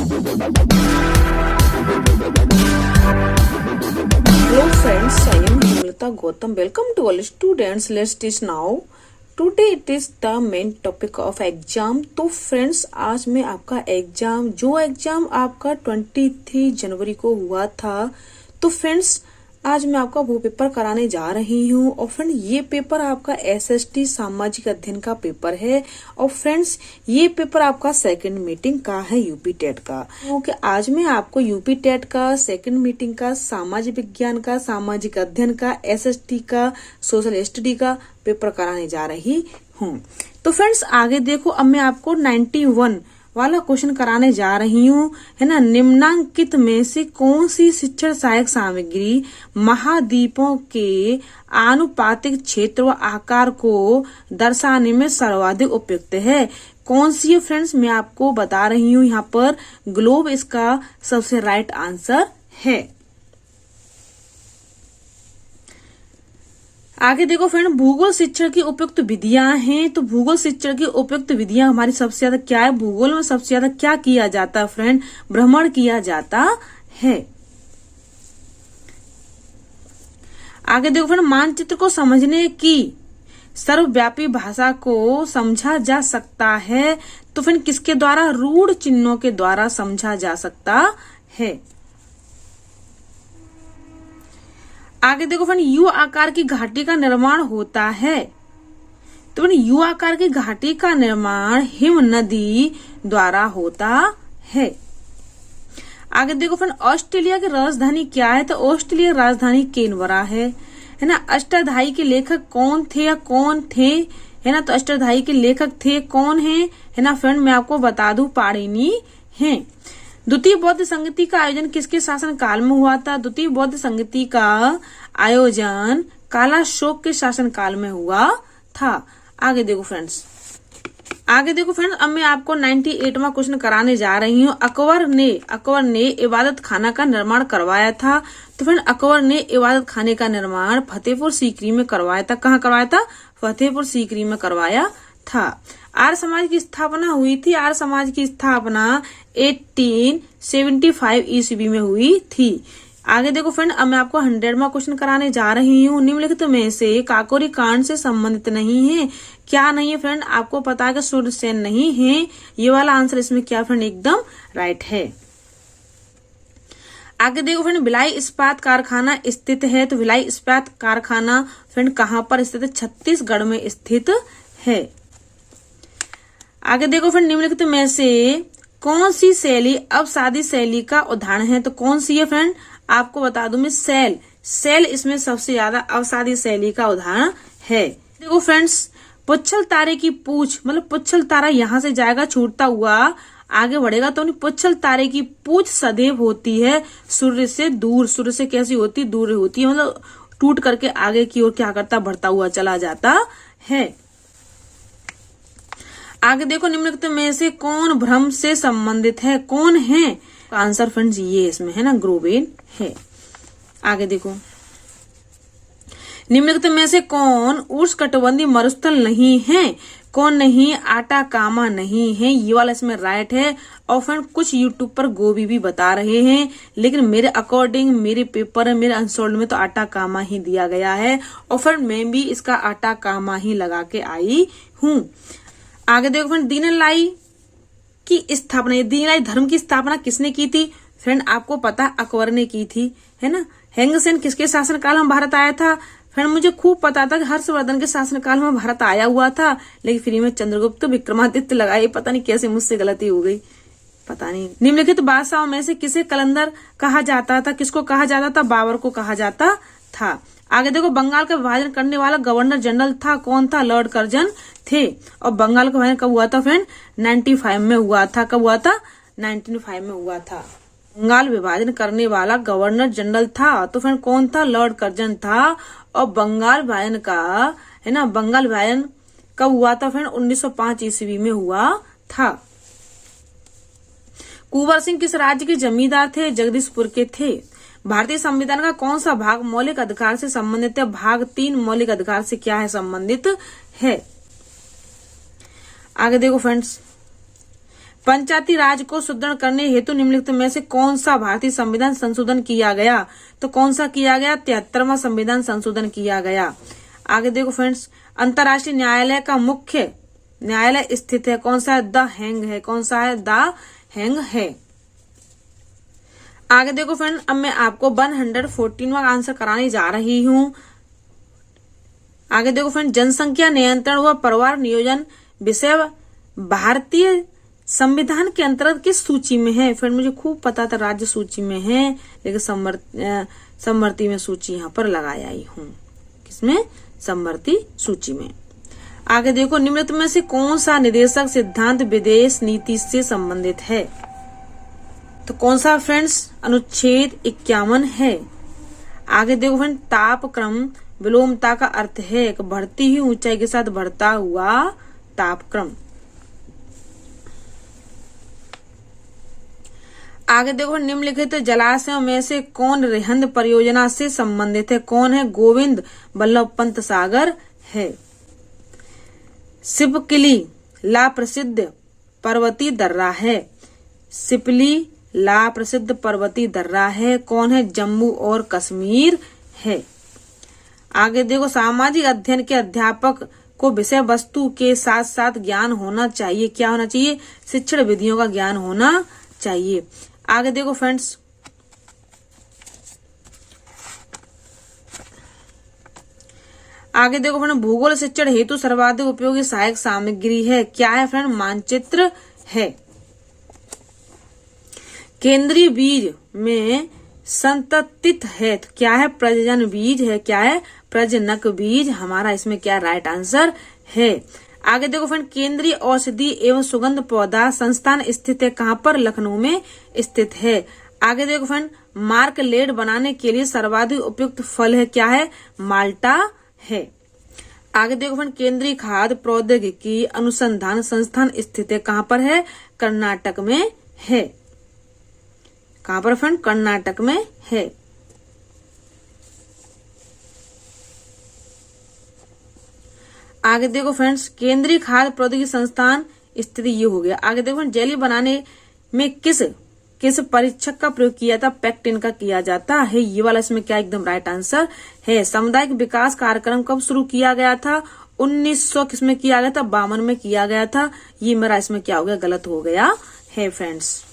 Hello friends, I am Himlata Gautam. Welcome to all students. Let's teach now. Today it is the main topic of exam. तो friends आज मैं आपका exam आपका 23 जनवरी को हुआ था। तो फ्रेंड्स आज मैं आपका वो पेपर कराने जा रही हूँ। और फ्रेंड ये पेपर आपका एसएसटी सामाजिक अध्ययन का पेपर है। और फ्रेंड्स ये पेपर आपका सेकंड मीटिंग का है यूपी टेट का। क्योंकि आज मैं आपको यूपी टेट का, सेकंड मीटिंग का, सामाजिक विज्ञान का, सामाजिक अध्ययन का, एसएसटी का, सोशल स्टडी का पेपर कराने जा रही हूँ। तो फ्रेंड्स आगे देखो, अब मैं आपको 91 वाला क्वेश्चन कराने जा रही हूँ, है ना। निम्नांकित में से कौन सी शिक्षण सहायक सामग्री महाद्वीपों के आनुपातिक क्षेत्र व आकार को दर्शाने में सर्वाधिक उपयुक्त है? कौन सी है फ्रेंड्स, मैं आपको बता रही हूँ। यहाँ पर ग्लोब इसका सबसे राइट आंसर है। आगे देखो फ्रेंड, भूगोल शिक्षण की उपयुक्त विधियां हैं। तो भूगोल शिक्षण की उपयुक्त विधियां हमारी सबसे ज्यादा क्या है? भूगोल में सबसे ज्यादा क्या किया जाता है फ्रेंड? भ्रमण किया जाता है। आगे देखो फ्रेंड, मानचित्र को समझने की सर्वव्यापी भाषा को समझा जा सकता है। तो फ्रेंड किसके द्वारा? रूढ़ चिन्हों के द्वारा समझा जा सकता है। आगे देखो फ्रेंड, यू आकार की घाटी का निर्माण होता है। तो फ्रेंड यू आकार की घाटी का निर्माण हिम नदी द्वारा होता है। आगे देखो फ्रेंड, ऑस्ट्रेलिया की राजधानी क्या है? तो ऑस्ट्रेलिया की राजधानी कैनबरा है ना। अष्टाध्यायी के लेखक कौन थे या कौन थे, है ना। तो अष्टाध्यायी के लेखक थे, कौन है ना फ्रेंड, मैं आपको बता दूं, पाणिनि है। द्वितीय बौद्ध संगति का आयोजन किसके शासन काल में हुआ था? द्वितीय बौद्ध संगति का आयोजन कालाशोक के शासन काल में हुआ था। आगे देखो फ्रेंड्स, अब मैं आपको 98वां क्वेश्चन कराने जा रही हूँ। अकबर ने इबादत खाना का निर्माण करवाया था। तो फ्रेंड अकबर ने इबादत खाने का निर्माण फतेहपुर सीकरी में करवाया था। कहाँ करवाया था? फतेहपुर सीकरी में करवाया था। आर्य समाज की स्थापना हुई थी। आर्य समाज की स्थापना 1875 ईस्वी में हुई थी। आगे देखो फ्रेंड, अब मैं आपको 100वां क्वेश्चन कराने जा रही हूँ। निम्नलिखित में से काकोरी कांड से संबंधित नहीं है। क्या नहीं है फ्रेंड? आपको पता है कि सूर्यसेन नहीं है। ये वाला आंसर इसमें क्या फ्रेंड? एकदम राइट है। आगे देखो फ्रेंड, भिलाई इस्पात कारखाना स्थित है। तो भिलाई इस्पात कारखाना फ्रेंड कहाँ पर स्थित है? छत्तीसगढ़ में स्थित है। आगे देखो फ्रेंड, निम्नलिखित में से कौन सी शैली अवसादी शैली का उदाहरण है? तो कौन सी है फ्रेंड? आपको बता दूं मैं, सेल इसमें सबसे ज्यादा अवसादी शैली का उदाहरण है। देखो फ्रेंड्स, पुच्छल तारे की पूछ, मतलब पुच्छल तारा यहाँ से जाएगा छूटता हुआ आगे बढ़ेगा, तो पुच्छल तारे की पूछ सदैव होती है सूर्य से दूर। सूर्य से कैसी होती? दूर होती है, मतलब टूट करके आगे की ओर क्या करता? बढ़ता हुआ चला जाता है। आगे देखो, निम्नलिखित में से कौन भ्रम से संबंधित है? कौन है? आंसर फ्रेंड्स ये इसमें है ना, ग्रोवेन है। आगे देखो, निम्नलिखित में से कौन उष्णकटिबंधीय मरुस्थल नहीं है? कौन नहीं? आटाकामा नहीं है। ये वाला इसमें राइट है। और फ्रेंड कुछ यूट्यूब पर गोभी भी बता रहे हैं, लेकिन मेरे अकॉर्डिंग, मेरे पेपर, मेरे अनसोल्ड में तो आटाकामा ही दिया गया है। और फ्रेंड मैं भी इसका आटाकामा ही लगा के आई हूँ। आगे देखो फ्रेंड, दीनदयाल की स्थापना, दीनदयाल धर्म की स्थापना किसने की थी? फ्रेंड आपको पता अकबर ने की थी, है ना। हेंगसेन किसके शासन काल में भारत आया था? फ्रेंड मुझे खूब पता था कि हर्षवर्धन के शासन काल में भारत आया हुआ था, लेकिन फिर में चंद्रगुप्त विक्रमादित्य लगाए। पता नहीं कैसे मुझसे गलती हो गई, पता नहीं। निम्नलिखित बादशाहों में से किसे कलंदर कहा जाता था? किसको कहा जाता था? बाबर को कहा जाता था। आगे देखो, बंगाल का विभाजन करने वाला गवर्नर जनरल था, कौन था? लॉर्ड कर्जन थे। और बंगाल का विभाजन कब हुआ था फ्रेंड? 95 में हुआ था। कब हुआ था? 1905 में हुआ था। बंगाल विभाजन करने वाला गवर्नर जनरल था, तो फ्रेंड कौन था? लॉर्ड कर्जन था। और बंगाल विभाजन का, है ना, बंगाल विभाजन कब हुआ था फ्रेंड? 1905 ईस्वी में हुआ था। कुंवर सिंह किस राज्य के जमींदार थे? जगदीशपुर के थे। भारतीय संविधान का कौन सा भाग मौलिक अधिकार से संबंधित है? भाग 3 मौलिक अधिकार से क्या है? संबंधित है। आगे देखो फ्रेंड्स, पंचायती राज को सुदृढ़ करने हेतु निम्नलिखित में से कौन सा भारतीय संविधान संशोधन किया गया? तो कौन सा किया गया? 73वां संविधान संशोधन किया गया। आगे देखो फ्रेंड्स, अंतर्राष्ट्रीय न्यायालय का मुख्य न्यायालय स्थित है कौन सा है? द हेग है। कौन सा है? द हेग है। आगे देखो फ्रेंड, अब मैं आपको 114वां आंसर कराने जा रही हूँ। आगे देखो फ्रेंड, जनसंख्या नियंत्रण व परिवार नियोजन विषय भारतीय संविधान के अंतर्गत किस सूची में है? फ्रेंड मुझे खूब पता था राज्य सूची में है, लेकिन समवर्ती में सूची यहाँ पर लगाई आई हूँ। किसमें? समवर्ती सूची में। आगे देखो, निम्नलिखित में से कौन सा निदेशक सिद्धांत विदेश नीति से संबंधित है? तो कौन सा फ्रेंड्स? अनुच्छेद 51 है। आगे देखो फ्रेंड, तापक्रम विलोमता का अर्थ है एक बढ़ती हुई ऊंचाई के साथ बढ़ता हुआ तापक्रम। आगे देखो, निम्नलिखित जलाशयों में से कौन रिहंद परियोजना से संबंधित है? कौन है? गोविंद बल्लभ पंत सागर है। सिपकिली ला प्रसिद्ध पर्वतीय दर्रा है। सिपली ला प्रसिद्ध पर्वतीय दर्रा है। कौन है? जम्मू और कश्मीर है। आगे देखो, सामाजिक अध्ययन के अध्यापक को विषय वस्तु के साथ साथ ज्ञान होना चाहिए। क्या होना चाहिए? शिक्षण विधियों का ज्ञान होना चाहिए। आगे देखो फ्रेंड्स, आगे देखो फ्रेंड, भूगोल शिक्षण हेतु सर्वाधिक उपयोगी सहायक सामग्री है। क्या है फ्रेंड? मानचित्र है। केंद्रीय बीज में संततित है। तो क्या है? प्रजनन बीज है। क्या है? प्रजनक बीज। हमारा इसमें क्या राइट आंसर है। आगे देखो फ्रेंड, केंद्रीय औषधि एवं सुगंध पौधा संस्थान स्थित है कहाँ पर? लखनऊ में स्थित है। आगे देखो फ्रेंड, मार्कलेड बनाने के लिए सर्वाधिक उपयुक्त फल है। क्या है? माल्टा है। आगे देखो फ्रेंड, केंद्रीय खाद्य प्रौद्योगिकी अनुसंधान संस्थान स्थित है कहाँ पर है? कर्नाटक में है। कहाँ पर फ्रेंड? कर्नाटक में है। आगे देखो फ्रेंड्स, केंद्रीय खाद्य प्रौद्योगिकी संस्थान स्थिति ये हो गया। आगे देखो, जेली बनाने में किस परीक्षक का प्रयोग किया था? पेक्टिन का किया जाता है। ये वाला इसमें क्या एकदम राइट आंसर है। सामुदायिक विकास कार्यक्रम कब शुरू किया गया था? 1900 किसमें किया गया था? 52 में किया गया था। ये मेरा इसमें क्या हो गया? गलत हो गया है फ्रेंड्स।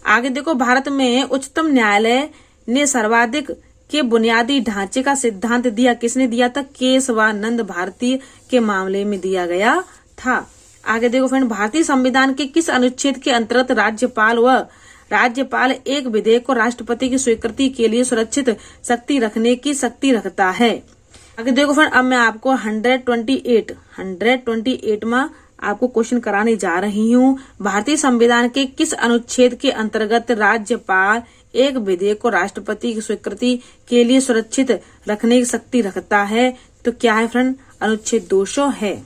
आगे देखो, भारत में उच्चतम न्यायालय ने सर्वाधिक के बुनियादी ढांचे का सिद्धांत दिया। किसने दिया था? केशवानंद भारती के मामले में दिया गया था। आगे देखो फ्रेंड, भारतीय संविधान के किस अनुच्छेद के अंतर्गत राज्यपाल एक विधेयक को राष्ट्रपति की स्वीकृति के लिए सुरक्षित शक्ति रखने की शक्ति रखता है? आगे देखो फ्रेंड, अब मैं आपको 128 में आपको क्वेश्चन कराने जा रही हूँ। भारतीय संविधान के किस अनुच्छेद के अंतर्गत राज्यपाल एक विधेयक को राष्ट्रपति की स्वीकृति के लिए सुरक्षित रखने की शक्ति रखता है? तो क्या है फ्रेंड? अनुच्छेद 200 है।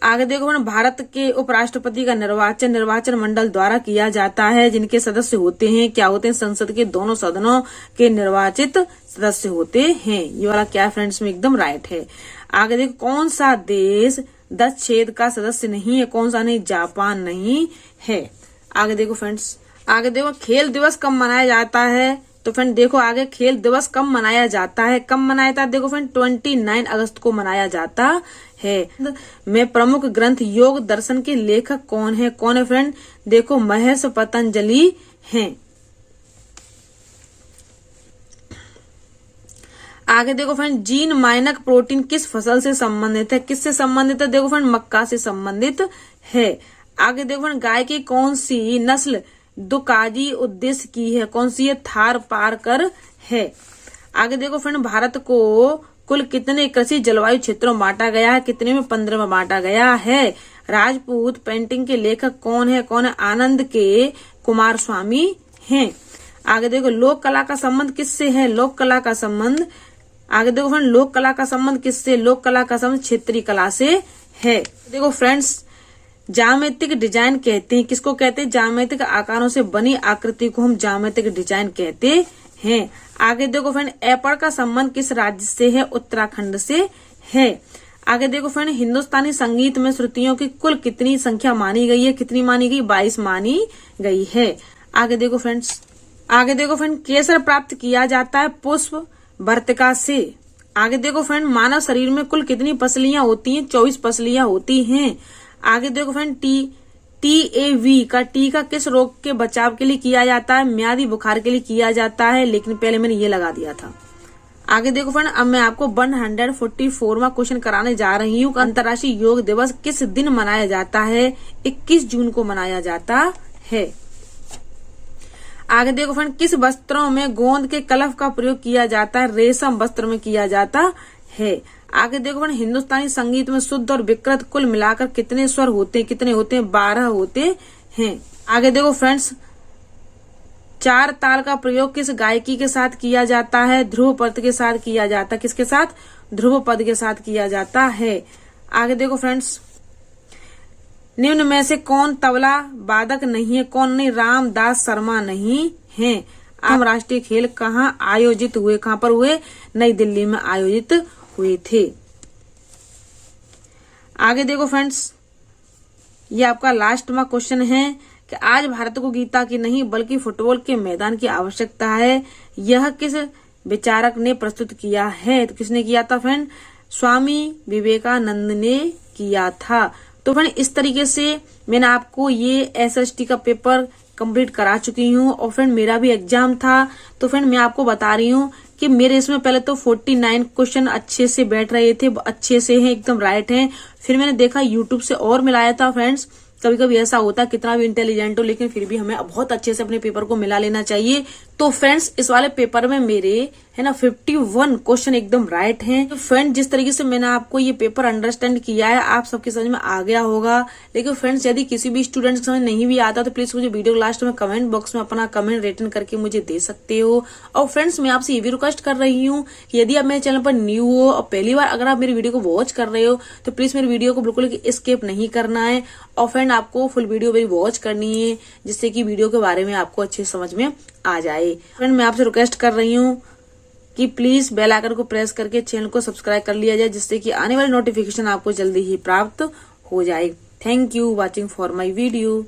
आगे देखो फ्रेंड, भारत के उपराष्ट्रपति का निर्वाचन मंडल द्वारा किया जाता है, जिनके सदस्य होते हैं क्या होते हैं? संसद के दोनों सदनों के निर्वाचित सदस्य होते हैं। ये वाला क्या फ्रेंड्स में एकदम राइट है। आगे देखो, कौन सा देश 10 छेद का सदस्य नहीं है? कौन सा नहीं? जापान नहीं है। आगे देखो फ्रेंड्स, आगे देखो, खेल दिवस कब मनाया जाता है? तो फ्रेंड देखो आगे, खेल दिवस कब मनाया जाता है? कब मनाया जाता है? देखो फ्रेंड, 29 अगस्त को मनाया जाता है। में प्रमुख ग्रंथ योग दर्शन के लेखक कौन है? कौन है फ्रेंड? देखो, महर्ष पतंजलि हैं। आगे देखो फ्रेंड, जीन माइनक प्रोटीन किस फसल से संबंधित है? किससे संबंधित है? देखो फ्रेंड, मक्का से संबंधित है। आगे देखो फ्रेंड, गाय की कौन सी नस्ल दुकाजी उद्देश्य की है? कौन सी है? थार पारकर है। आगे देखो फ्रेंड, भारत को कुल कितने कृषि जलवायु क्षेत्रों में बांटा गया है? कितने में? 15 में बांटा गया है। राजपूत पेंटिंग के लेखक कौन है? कौन है? आनंद के कुमार स्वामी हैं। आगे देखो, लोक कला का संबंध किससे है? लोक कला का संबंध, आगे देखो फ्रेंड, लोक कला का संबंध किससे? लोक कला का संबंध क्षेत्रीय कला से है। देखो फ्रेंड्स, ज्यामितिक डिजाइन कहते हैं, किसको कहते हैं? ज्यामितिक आकारों से बनी आकृति को हम ज्यामितिक डिजाइन कहते हैं। आगे देखो फ्रेंड, एप्पल का संबंध किस राज्य से है? उत्तराखंड से है। आगे देखो फ्रेंड, हिंदुस्तानी संगीत में श्रुतियों की कुल कितनी संख्या मानी गई है? कितनी मानी गई? 22 मानी गई है। आगे देखो फ्रेंड्स, केसर प्राप्त किया जाता है पुष्प वर्तिका से। आगे देखो फ्रेंड, मानव शरीर में कुल कितनी पसलियां होती हैं? 24 पसलियां होती हैं। आगे देखो फ्रेंड, TAV का टीका किस रोग के बचाव के लिए किया जाता है? म्यादी बुखार के लिए किया जाता है, लेकिन पहले मैंने ये लगा दिया था। आगे देखो फ्रेंड, अब मैं आपको 144वां क्वेश्चन कराने जा रही हूँ। अंतर्राष्ट्रीय योग दिवस किस दिन मनाया जाता है? 21 जून को मनाया जाता है। आगे देखो फ्रेंड, किस वस्त्रों में गोंद के कलफ का प्रयोग किया जाता है? रेशम वस्त्र में किया जाता है। आगे देखो फ्रेंड, हिंदुस्तानी संगीत में शुद्ध और विकृत कुल मिलाकर कितने स्वर होते हैं? कितने होते हैं? 12 होते हैं। आगे देखो फ्रेंड्स, 4 ताल का प्रयोग किस गायकी के साथ किया जाता है? ध्रुव पद के साथ किया जाता है। किसके साथ? ध्रुव पद के साथ किया जाता है। आगे देखो फ्रेंड्स, निम्न में से कौन तबला वादक नहीं है? कौन नहीं? रामदास शर्मा नहीं है। हम राष्ट्रीय खेल कहाँ आयोजित हुए? कहाँ पर हुए? नई दिल्ली में आयोजित हुए थे। आगे देखो फ्रेंड्स, ये आपका लास्ट में क्वेश्चन है कि आज भारत को गीता की नहीं बल्कि फुटबॉल के मैदान की आवश्यकता है। यह किस विचारक ने प्रस्तुत किया है? तो किसने किया था फ्रेंड? स्वामी विवेकानंद ने किया था। तो फ्रेंड, इस तरीके से मैंने आपको ये SST का पेपर कंप्लीट करा चुकी हूँ। और फ्रेंड, मेरा भी एग्जाम था, तो फ्रेंड मैं आपको बता रही हूँ कि मेरे इसमें पहले तो 49 क्वेश्चन अच्छे से बैठ रहे थे, अच्छे से हैं, एकदम राइट हैं। फिर मैंने देखा यूट्यूब से और मिलाया था फ्रेंड्स। कभी कभी ऐसा होता है कितना भी इंटेलिजेंट हो लेकिन फिर भी हमें बहुत अच्छे से अपने पेपर को मिला लेना चाहिए। तो फ्रेंड्स, इस वाले पेपर में मेरे है ना 51 क्वेश्चन एकदम राइट हैं। तो फ्रेंड, जिस तरीके से मैंने आपको ये पेपर अंडरस्टैंड किया है आप सबके समझ में आ गया होगा। लेकिन फ्रेंड्स, यदि किसी भी स्टूडेंट समझ नहीं भी आता तो प्लीज मुझे वीडियो लास्ट में कमेंट बॉक्स में अपना कमेंट रिटर्न करके मुझे दे सकते हो। और फ्रेंड्स, मैं आपसे ये भी रिक्वेस्ट कर रही हूँ कि यदि आप मेरे चैनल पर न्यू हो और पहली बार अगर आप मेरी वीडियो को वॉच कर रहे हो तो प्लीज मेरी वीडियो को बिल्कुल स्किप नहीं करना है। और फ्रेंड, आपको फुल वीडियो मेरी वॉच करनी है जिससे कि वीडियो के बारे में आपको अच्छे समझ में आ जाए। फ्रेंड, मैं आपसे रिक्वेस्ट कर रही हूँ कि प्लीज बेल आइकन को प्रेस करके चैनल को सब्सक्राइब कर लिया जाए जिससे कि आने वाली नोटिफिकेशन आपको जल्दी ही प्राप्त हो जाए। Thank you watching for my video.